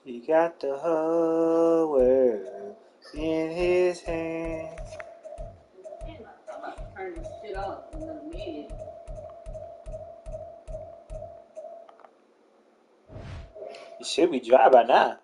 He got the whole world in his hands. I'm about to turn this shit off in a minute. It should be dry by now.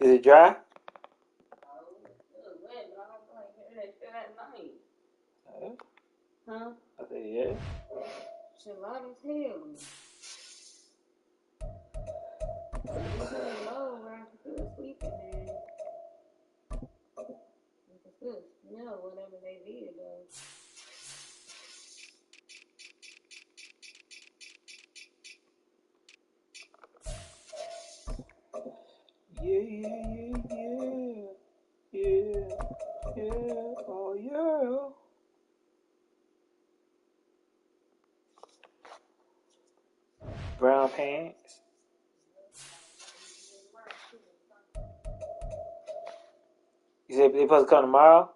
Is it dry? Huh? I said, yeah. Shit loud as hell. It's low where I can still sleep in there. You can still smell whatever they did though. Yeah, oh yeah. Brown pants. You said they supposed to come tomorrow?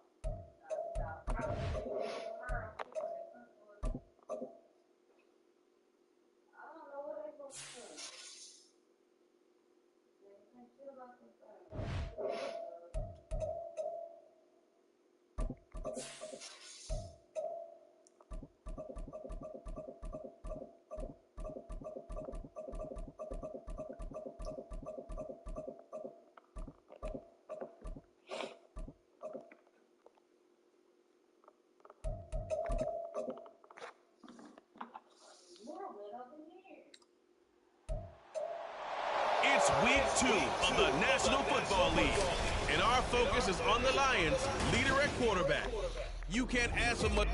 It's week 2 of the National Football League, and our focus is on the Lions' leader at quarterback. You can't ask for much.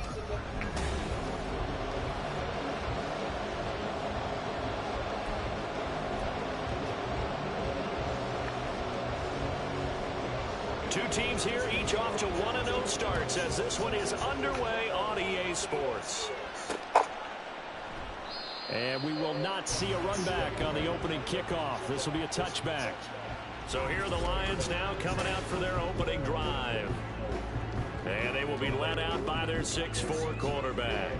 Two teams here, each off to 1-0 starts as this one is underway on EA Sports. And we will not see a run back on the opening kickoff. This will be a touchback. So here are the Lions now coming out for their opening drive. And they will be led out by their 6'4" quarterback.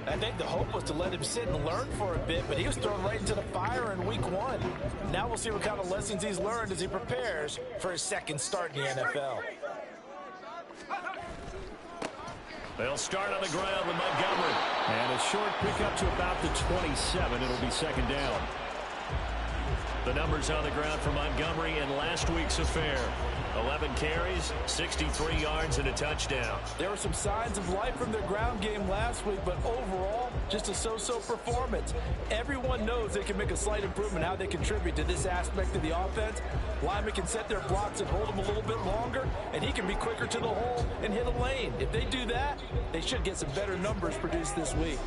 I think the hope was to let him sit and learn for a bit, but he was thrown right into the fire in week 1. Now we'll see what kind of lessons he's learned as he prepares for his second start in the NFL. They'll start on the ground with Montgomery. And a short pickup to about the 27. It'll be second down. The numbers on the ground for Montgomery in last week's affair. 11 carries, 63 yards, and a touchdown. There were some signs of life from their ground game last week, but overall, just a so-so performance. Everyone knows they can make a slight improvement how they contribute to this aspect of the offense. Linemen can set their blocks and hold them a little bit longer, and he can be quicker to the hole and hit a lane. If they do that, they should get some better numbers produced this week.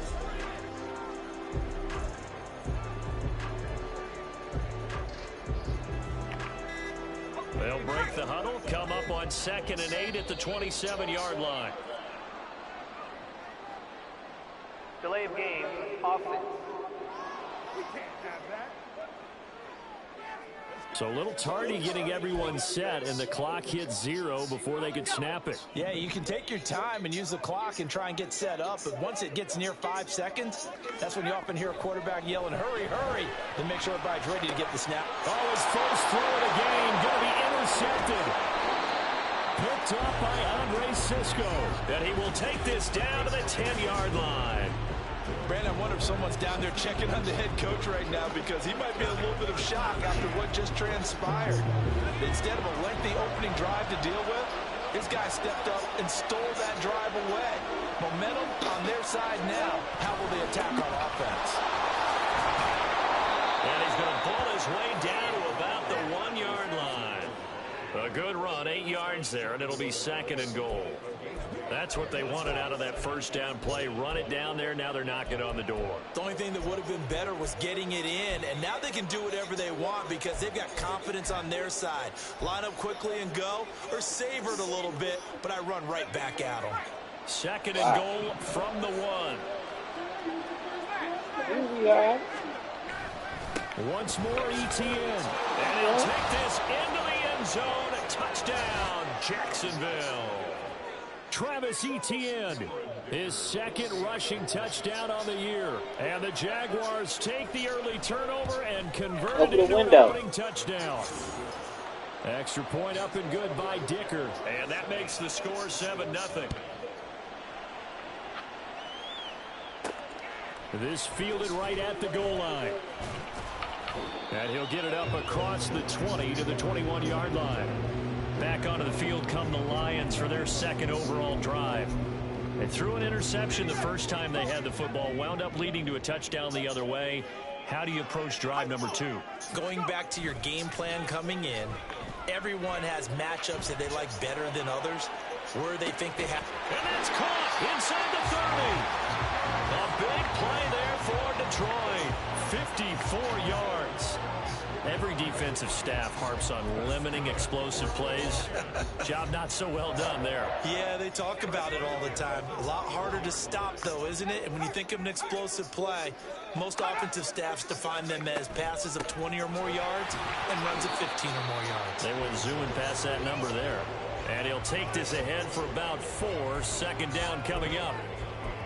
They'll break the huddle, come up on 2nd and 8 at the 27-yard line. Delay of game, offense. So a little tardy getting everyone set, and the clock hits 0 before they could snap it. Yeah, you can take your time and use the clock and try and get set up, but once it gets near 5 seconds, that's when you often hear a quarterback yelling, hurry, hurry, to make sure everybody's ready to get the snap. Oh, his first throw of the game, going to be intercepted. Picked up by Andre Cisco. And he will take this down to the 10-yard line. Brandon, I wonder if someone's down there checking on the head coach right now because he might be in a little bit of shock after what just transpired. Instead of a lengthy opening drive to deal with, his guy stepped up and stole that drive away. Momentum on their side now. How will they attack on offense? And he's going to pull his way down to about the 1-yard line. A good run, 8 yards there, and it'll be 2nd and goal. That's what they wanted out of that first down play. Run it down there. Now they're knocking on the door. The only thing that would have been better was getting it in, and now they can do whatever they want because they've got confidence on their side. Line up quickly and go, or savor it a little bit, but I run right back at them. 2nd and goal from the 1. Once more, ETN. And he'll take this into the end zone. A touchdown, Jacksonville. Travis Etienne. His second rushing touchdown on the year. And the Jaguars take the early turnover and convert it into an opening touchdown. Extra point up and good by Dicker. And that makes the score 7-0. This fielded right at the goal line. And he'll get it up across the 20 to the 21-yard line. Back onto the field come the Lions for their second overall drive. They threw an interception the first time they had the football, wound up leading to a touchdown the other way. How do you approach drive number 2? Going back to your game plan coming in, everyone has matchups that they like better than others, where they think they have. And that's caught inside the 30. A big play there for Detroit. 54 yards. Every defensive staff harps on limiting explosive plays. Job not so well done there. Yeah, they talk about it all the time. A lot harder to stop, though, isn't it? And when you think of an explosive play, most offensive staffs define them as passes of 20 or more yards and runs of 15 or more yards. They went zooming past that number there. And he'll take this ahead for about 4. Second down coming up.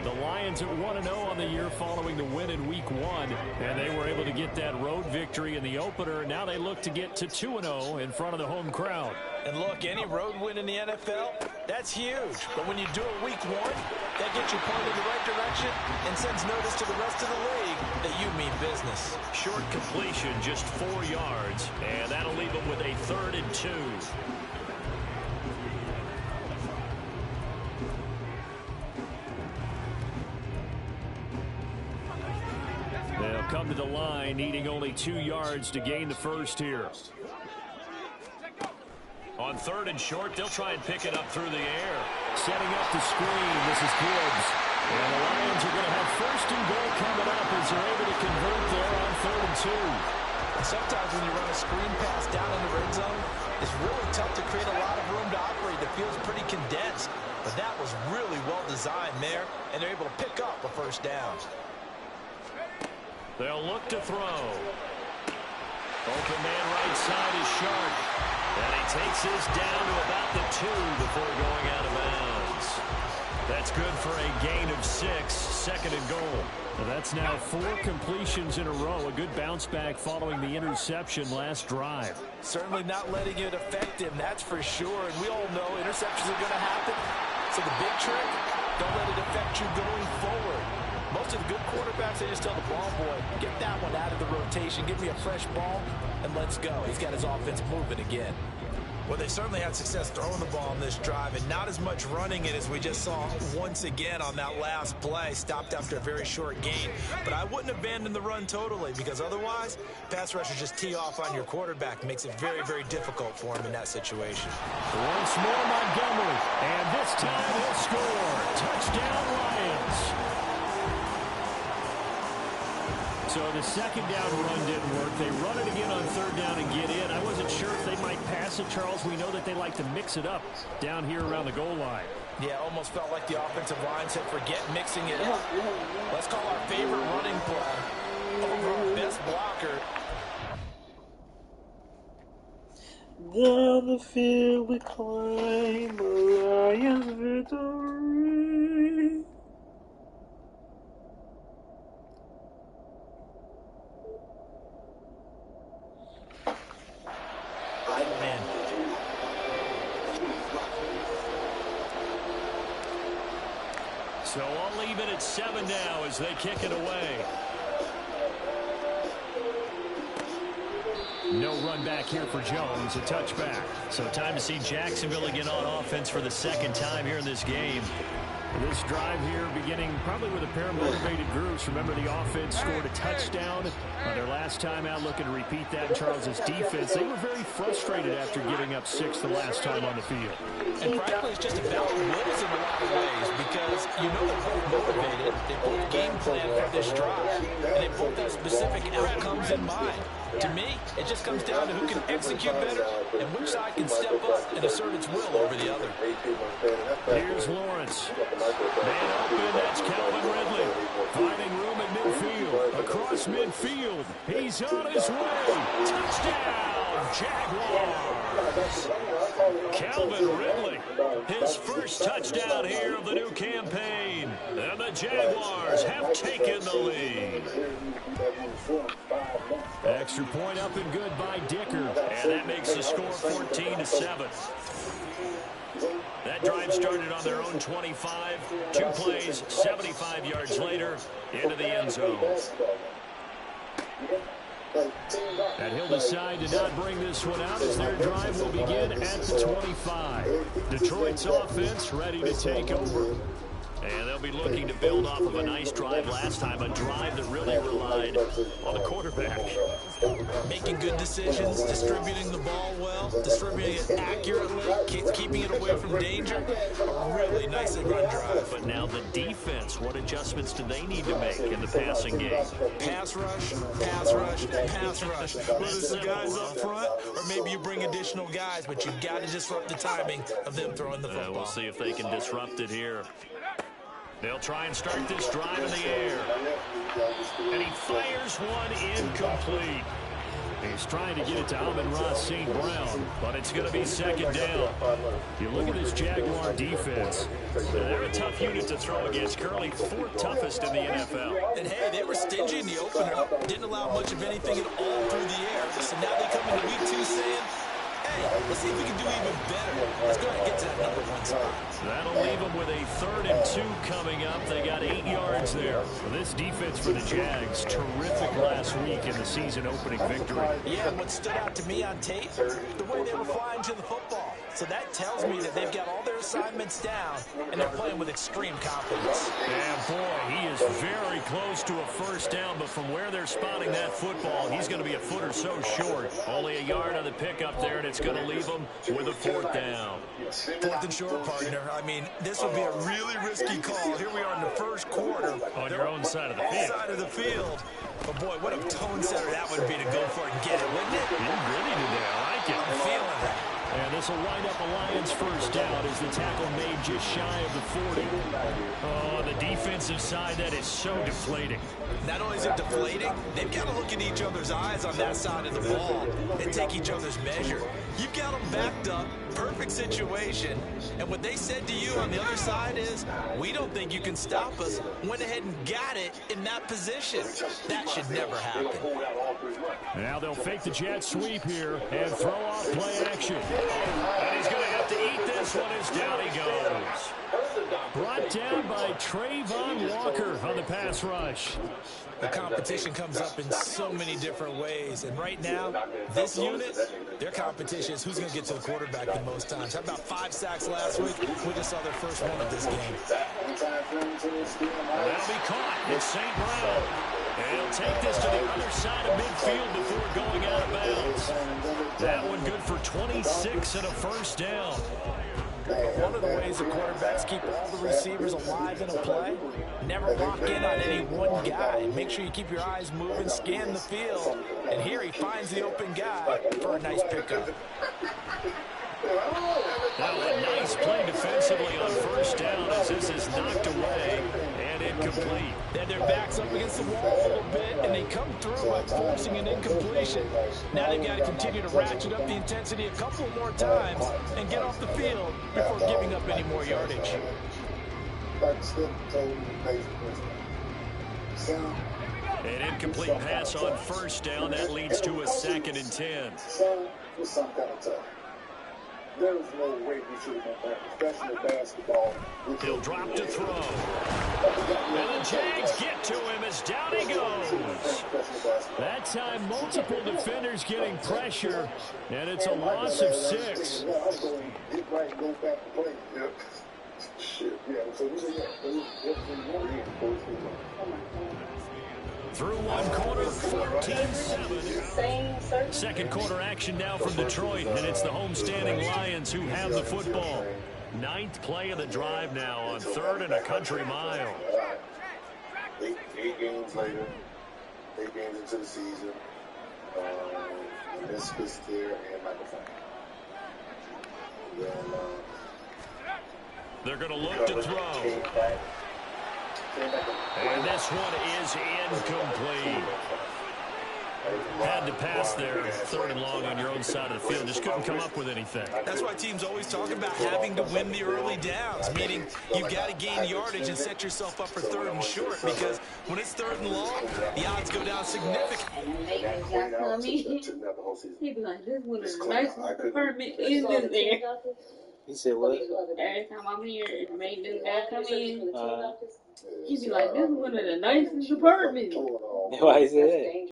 The Lions at 1-0 on the year following the win in Week 1. And they were able to get that road victory in the opener. Now they look to get to 2-0 in front of the home crowd. And look, any road win in the NFL, that's huge. But when you do it Week 1, that gets you pointed in the right direction and sends notice to the rest of the league that you mean business. Short completion, just 4 yards. And that'll leave them with a 3rd and 2. They'll come to the line, needing only 2 yards to gain the first here. On 3rd and short, they'll try and pick it up through the air. Setting up the screen, this is Gibbs. And the Lions are going to have 1st and goal coming up as they're able to convert there on 3rd and 2. Sometimes when you run a screen pass down in the red zone, it's really tough to create a lot of room to operate. It feels pretty condensed. But that was really well designed there, and they're able to pick up a 1st down. They'll look to throw. Open man right side is Sharp. And he takes this down to about the 2 before going out of bounds. That's good for a gain of 6, 2nd and goal. Well, that's now 4 completions in a row. A good bounce back following the interception last drive. Certainly not letting it affect him, that's for sure. And we all know interceptions are going to happen. So the big trick, don't let it affect you going forward. Most of the good quarterbacks, they just tell the ball boy, get that one out of the rotation, give me a fresh ball, and let's go. He's got his offense moving again. Well, they certainly had success throwing the ball on this drive, and not as much running it as we just saw once again on that last play. Stopped after a very short gain. But I wouldn't abandon the run totally, because otherwise, pass rushers just tee off on your quarterback. Makes it very, very difficult for him in that situation. Once more, Montgomery. And this time he'll score. Touchdown, Lions. So the second down run didn't work. They run it again on 3rd down and get in. I wasn't sure if they might pass it, Charles. We know that they like to mix it up down here around the goal line. Yeah, almost felt like the offensive line said, forget mixing it up. Let's call our favorite running play over our best blocker. Down the field we climb, Lions victory. So I'll leave it at 7 now as they kick it away. No run back here for Jones, a touchback. So time to see Jacksonville again on offense for the 2nd time here in this game. This drive here beginning probably with a pair of motivated groups. Remember, the offense scored a touchdown on their last time out, looking to repeat that in Charles's defense. They were very frustrated after giving up 6 the last time on the field. And frankly, it's just about wills in a lot of ways, because you know they're both motivated. They both game plan for this drive, and they both have specific outcomes in mind. To me, it just comes down to who can execute better and which side can step up and assert its will over the other. Here's Lawrence. Man open, that's Calvin Ridley. Finding room at midfield. Across midfield. He's on his way. Touchdown, Jaguars. Calvin Ridley, his first touchdown here of the new campaign. And the Jaguars have taken the lead. Extra point up and good by Dicker. And that makes the score 14-7. That drive started on their own 25. 2 plays, 75 yards later, into the end zone. And he'll decide to not bring this one out as their drive will begin at the 25. Detroit's offense ready to take over. And they'll be looking to build off of a nice drive last time, a drive that really relied on the quarterback. Making good decisions, distributing the ball well, distributing it accurately, keeping it away from danger. A really nicely run drive. But now the defense, what adjustments do they need to make in the passing game? Pass rush, pass rush, pass rush. Whether it's the guys up front or maybe you bring additional guys, but you've got to disrupt the timing of them throwing the football. We'll see if they can disrupt it here. They'll try and start this drive in the air. And he fires one incomplete. He's trying to get it to Amon-Ra St. Brown, but it's going to be second down. You look at this Jaguar defense. They're a tough unit to throw against. Currently 4th toughest in the NFL. And, hey, they were stingy in the opener. Didn't allow much of anything at all through the air. So now they come into week 2 saying, hey, let's see if we can do even better. Let's go ahead and get to that number 1 spot. That'll leave them with a 3rd and 2 coming up. They got 8 yards there. Well, this defense for the Jags, terrific last week in the season opening victory. Yeah, what stood out to me on tape, the way they were flying to the football. So that tells me that they've got all their assignments down, and they're playing with extreme confidence. And, boy, he is very close to a first down, but from where they're spotting that football, he's going to be a foot or so short. Only a yard on the pickup there, and it's going to leave them with a 4th down. 4th and short, partner. I mean, this would be a really risky call. Here we are in the first quarter. On your own side of the field. Side of the field. But, boy, what a tone setter that would be to go for it and get it, wouldn't it? You really today. I like it. I'm feeling that. And this will wind up a Lions first down as the tackle made just shy of the 40. Oh, the defensive side, that is so deflating. Not only is it deflating, they've got to look in each other's eyes on that side of the ball and take each other's measure. You've got them backed up, perfect situation, and what they said to you on the other side is, we don't think you can stop us. Went ahead and got it in that position. That should never happen. Now they'll fake the jet sweep here and throw off play action. And he's going to have to eat this one as down he goes. Brought down by Trayvon Walker on the pass rush. The competition comes up in so many different ways. And right now, this unit, their competition is who's going to get to the quarterback the most times. How about 5 sacks last week? We just saw their first one of this game. That'll be caught. It's St. Brown. And he'll take this to the other side of midfield before going out of bounds. That one good for 26 and a first down. One of the ways the quarterbacks keep all the receivers alive in a play, never lock in on any one guy. Make sure you keep your eyes moving, scan the field. And here he finds the open guy for a nice pickup. Now a nice play defensively on first down as this is knocked away and incomplete. Then their backs up against the wall a little bit, and they come through by forcing an incompletion. Now they've got to continue to ratchet up the intensity a couple more times and get off the field before giving up any more yardage. An incomplete pass on first down. That leads to a 2nd and 10. There is no way we should have done that. Professional basketball. He'll drop to throw. And the Jags get to him as down he goes. That time, multiple defenders getting pressure, and it's a loss of 6. Get right and go back to play. Yep. Shit, yeah. So we Through one quarter, 14-7. Second quarter action now from Detroit, and it's the homestanding Lions who have the football. 9th play of the drive now on 3rd and a country mile. 8 games later, 8 games into the season, Memphis there and microphone. They're going to look to throw. And this one is incomplete. Had to pass there, third and long on your own side of the field. Just couldn't come up with anything. That's why teams always talk about having to win the early downs, meaning you've got to gain yardage and set yourself up for third and short, because when it's third and long, the odds go down significantly. He'd be like, this one is the nicest apartment in this there. He said what? Every time I'm here, it made this guy come in. He'd be like, this is one of the nicest apartments. Why he said that?